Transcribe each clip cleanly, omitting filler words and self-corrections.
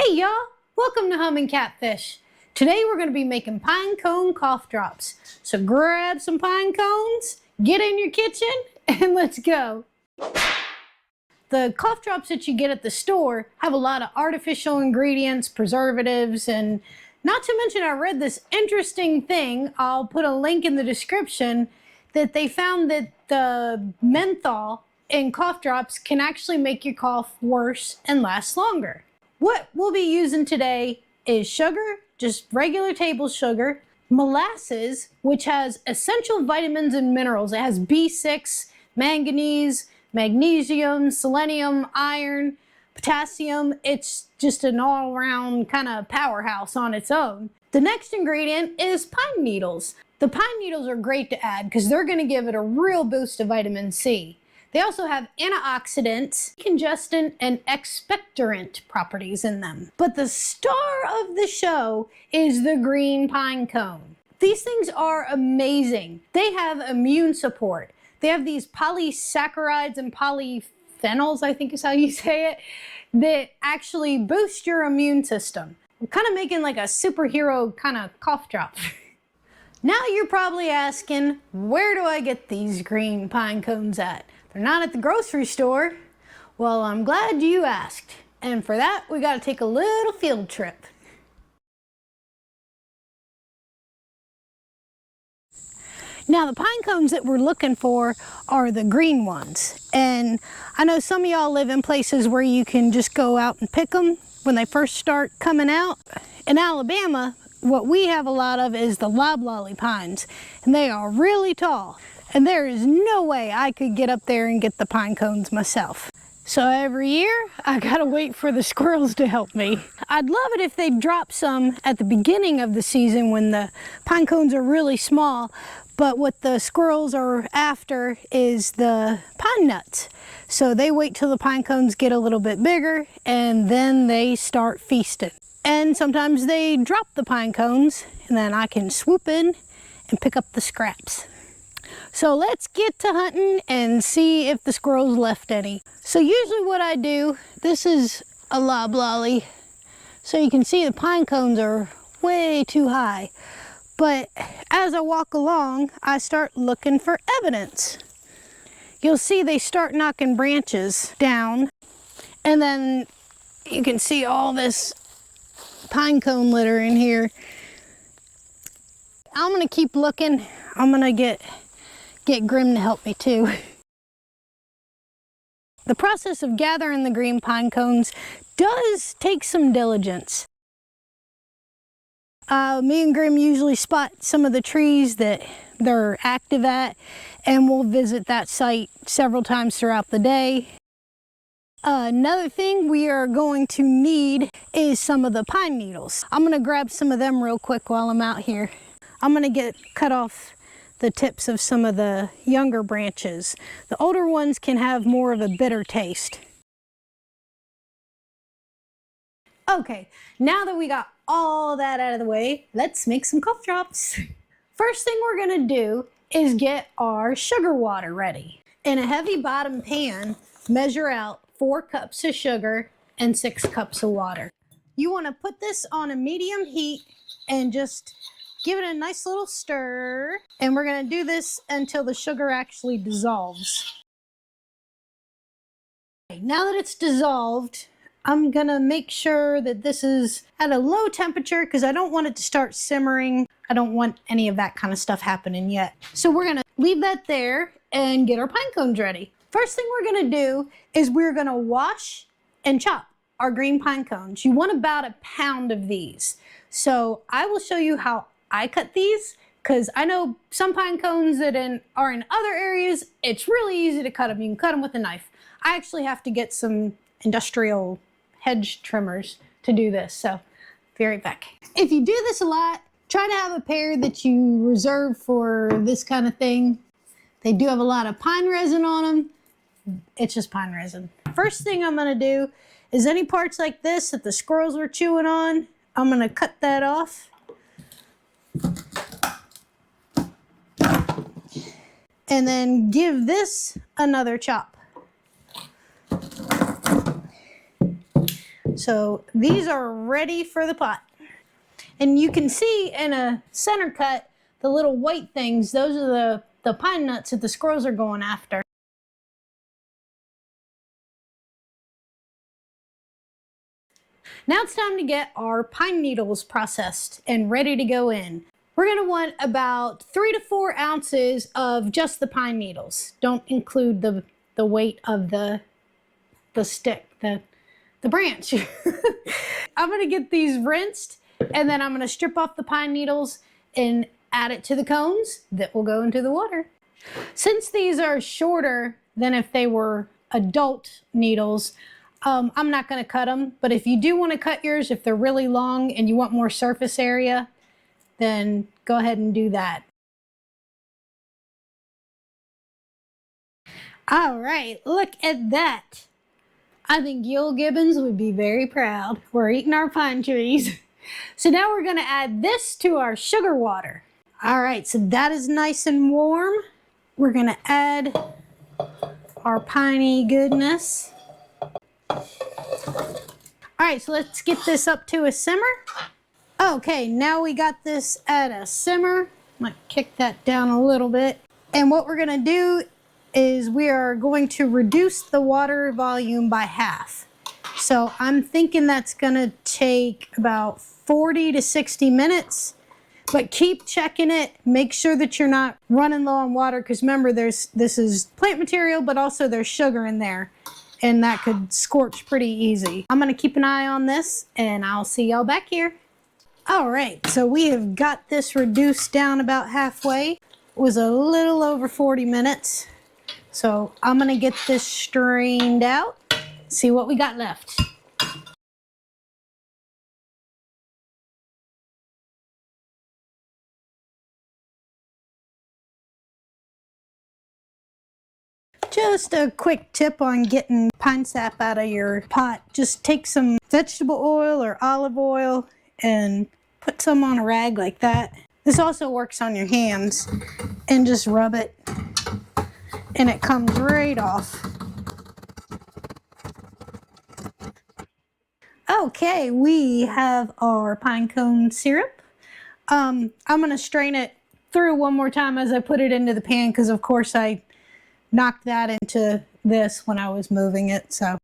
Hey y'all, welcome to Humming Catfish. Today we're going to be making pine cone cough drops. So grab some pine cones, get in your kitchen, and let's go. The cough drops that you get at the store have a lot of artificial ingredients, preservatives, and not to mention I read this interesting thing, I'll put a link in the description, that they found that the menthol in cough drops can actually make your cough worse and last longer. What we'll be using today is sugar, just regular table sugar, molasses, which has essential vitamins and minerals. It has B6, manganese, magnesium, selenium, iron, potassium. It's just an all-around kind of powerhouse on its own. The next ingredient is pine needles. The pine needles are great to add because they're going to give it a real boost of vitamin C. They also have antioxidants, congestant, and expectorant properties in them. But the star of the show is the green pine cone. These things are amazing. They have immune support. They have these polysaccharides and polyphenols, I think is how you say it, that actually boost your immune system. We're kind of making like a superhero kind of cough drop. Now you're probably asking, where do I get these green pine cones at? They're not at the grocery store. Well, I'm glad you asked. And for that, we got to take a little field trip. Now, the pine cones that we're looking for are the green ones. And I know some of y'all live in places where you can just go out and pick them when they first start coming out. In Alabama, what we have a lot of is the loblolly pines, and they are really tall. And there is no way I could get up there and get the pine cones myself. So every year, I gotta wait for the squirrels to help me. I'd love it if they'd drop some at the beginning of the season when the pine cones are really small, but what the squirrels are after is the pine nuts. So they wait till the pine cones get a little bit bigger, and then they start feasting. And sometimes they drop the pine cones, and then I can swoop in and pick up the scraps. So let's get to hunting and see if the squirrels left any. So usually what I do, this is a loblolly, so you can see the pine cones are way too high. But as I walk along, I start looking for evidence. You'll see they start knocking branches down, and then you can see all this pine cone litter in here. I'm gonna keep looking. I'm gonna get Grim to help me too. The process of gathering the green pine cones does take some diligence. Me and Grim usually spot some of the trees that they're active at, and we'll visit that site several times throughout the day. Another thing we are going to need is some of the pine needles. I'm gonna grab some of them real quick while I'm out here. I'm gonna cut off the tips of some of the younger branches. The older ones can have more of a bitter taste. Okay, now that we got all that out of the way, let's make some cough drops. First thing we're gonna do is get our sugar water ready. In a heavy bottom pan, measure out 4 cups of sugar and 6 cups of water. You wanna put this on a medium heat and just give it a nice little stir, and we're gonna do this until the sugar actually dissolves. Now that it's dissolved, I'm gonna make sure that this is at a low temperature because I don't want it to start simmering. I don't want any of that kind of stuff happening yet. So we're gonna leave that there and get our pine cones ready. First thing we're gonna do is we're gonna wash and chop our green pine cones. You want about a pound of these. So I will show you how I cut these, because I know some pine cones that are in other areas, it's really easy to cut them. You can cut them with a knife. I actually have to get some industrial hedge trimmers to do this, so be right back. If you do this a lot, try to have a pair that you reserve for this kind of thing. They do have a lot of pine resin on them. It's just pine resin. First thing I'm gonna do is any parts like this that the squirrels were chewing on, I'm gonna cut that off. And then give this another chop. So these are ready for the pot. And you can see in a center cut, the little white things, those are the pine nuts that the squirrels are going after. Now it's time to get our pine needles processed and ready to go in. We're going to want about 3 to 4 ounces of just the pine needles. Don't include the weight of the stick, the branch. I'm going to get these rinsed, and then I'm going to strip off the pine needles and add it to the cones that will go into the water. Since these are shorter than if they were adult needles, I'm not going to cut them, but if you do want to cut yours, if they're really long and you want more surface area, then go ahead and do that. All right, look at that. I think Yule Gibbons would be very proud. We're eating our pine trees. So now we're going to add this to our sugar water. All right, so that is nice and warm. We're going to add our piney goodness. All right, so let's get this up to a simmer. Okay, now we got this at a simmer. I'm gonna kick that down a little bit. And what we're gonna do is we are going to reduce the water volume by half. So I'm thinking that's gonna take about 40 to 60 minutes, but keep checking it. Make sure that you're not running low on water, because remember, this is plant material, but also there's sugar in there, and that could scorch pretty easy. I'm gonna keep an eye on this, and I'll see y'all back here. All right, so we have got this reduced down about halfway. It was a little over 40 minutes. So I'm gonna get this strained out, see what we got left. Just a quick tip on getting pine sap out of your pot. Just take some vegetable oil or olive oil and put some on a rag like that. This also works on your hands, and just rub it and it comes right off. Okay, we have our pine cone syrup. I'm gonna strain it through one more time as I put it into the pan, because of course I knocked that into this when I was moving it. So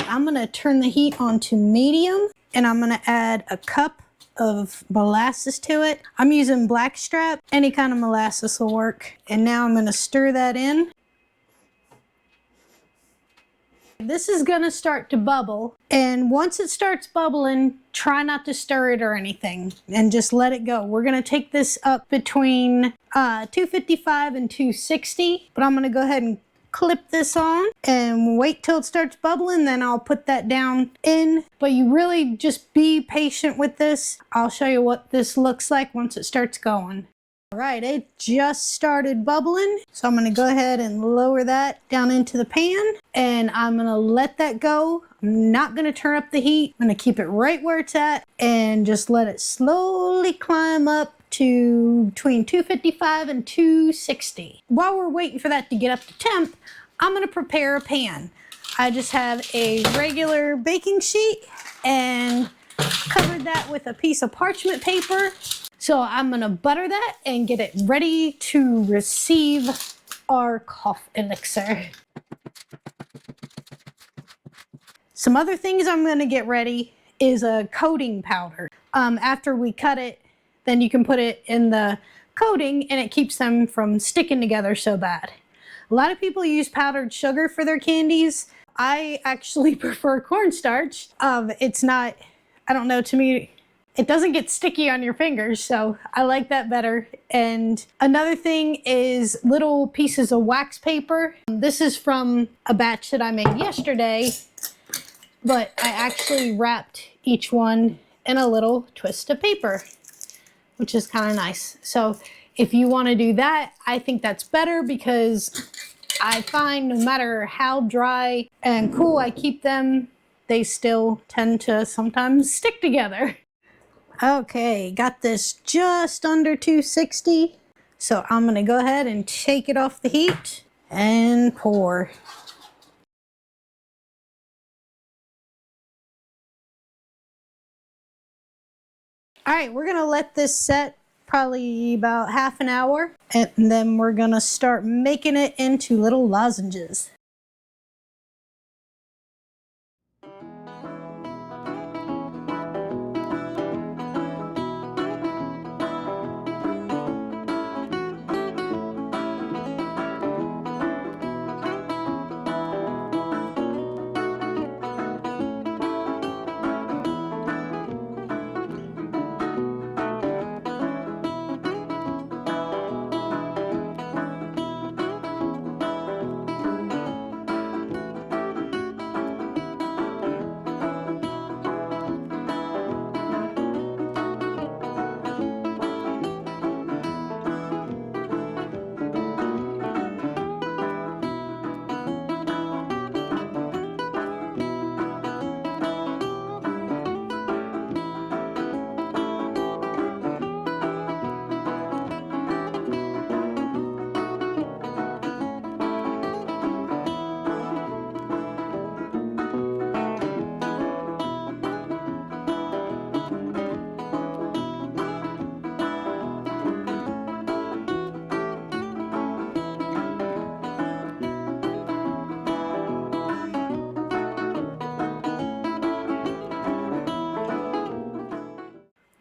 I'm gonna turn the heat on to medium, and I'm gonna add a cup of molasses to it. I'm using blackstrap. Any kind of molasses will work. And now I'm gonna stir that in. This is gonna start to bubble, and once it starts bubbling, try not to stir it or anything, and just let it go. We're gonna take this up between 255 and 260, but I'm gonna go ahead and clip this on and wait till it starts bubbling, then I'll put that down in. But you really just be patient with this. I'll show you what this looks like once it starts going. All right, it just started bubbling, so I'm gonna go ahead and lower that down into the pan, and I'm gonna let that go. I'm not gonna turn up the heat. I'm gonna keep it right where it's at and just let it slowly climb up to between 255 and 260. While we're waiting for that to get up to temp, I'm gonna prepare a pan. I just have a regular baking sheet and covered that with a piece of parchment paper. So I'm gonna butter that and get it ready to receive our cough elixir. Some other things I'm gonna get ready is a coating powder. After we cut it, then you can put it in the coating and it keeps them from sticking together so bad. A lot of people use powdered sugar for their candies. I actually prefer cornstarch. It's not, I don't know, to me, it doesn't get sticky on your fingers, so I like that better. And another thing is little pieces of wax paper. This is from a batch that I made yesterday, but I actually wrapped each one in a little twist of paper, which is kind of nice. So if you want to do that, I think that's better, because I find no matter how dry and cool I keep them, they still tend to sometimes stick together. Okay, got this just under 260. So I'm gonna go ahead and take it off the heat and pour. All right, we're gonna let this set probably about half an hour, and then we're gonna start making it into little lozenges.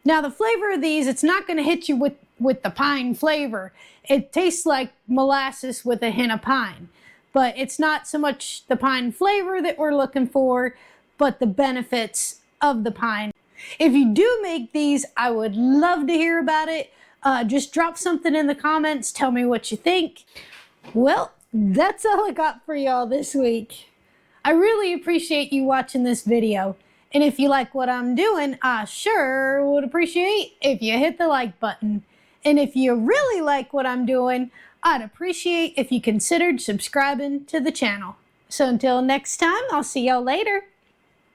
Now the flavor of these, it's not going to hit you with the pine flavor. It tastes like molasses with a hint of pine. But it's not so much the pine flavor that we're looking for, but the benefits of the pine. If you do make these, I would love to hear about it. Just drop something in the comments. Tell me what you think. Well, that's all I got for y'all this week. I really appreciate you watching this video. And if you like what I'm doing, I sure would appreciate if you hit the like button. And if you really like what I'm doing, I'd appreciate if you considered subscribing to the channel. So until next time, I'll see y'all later.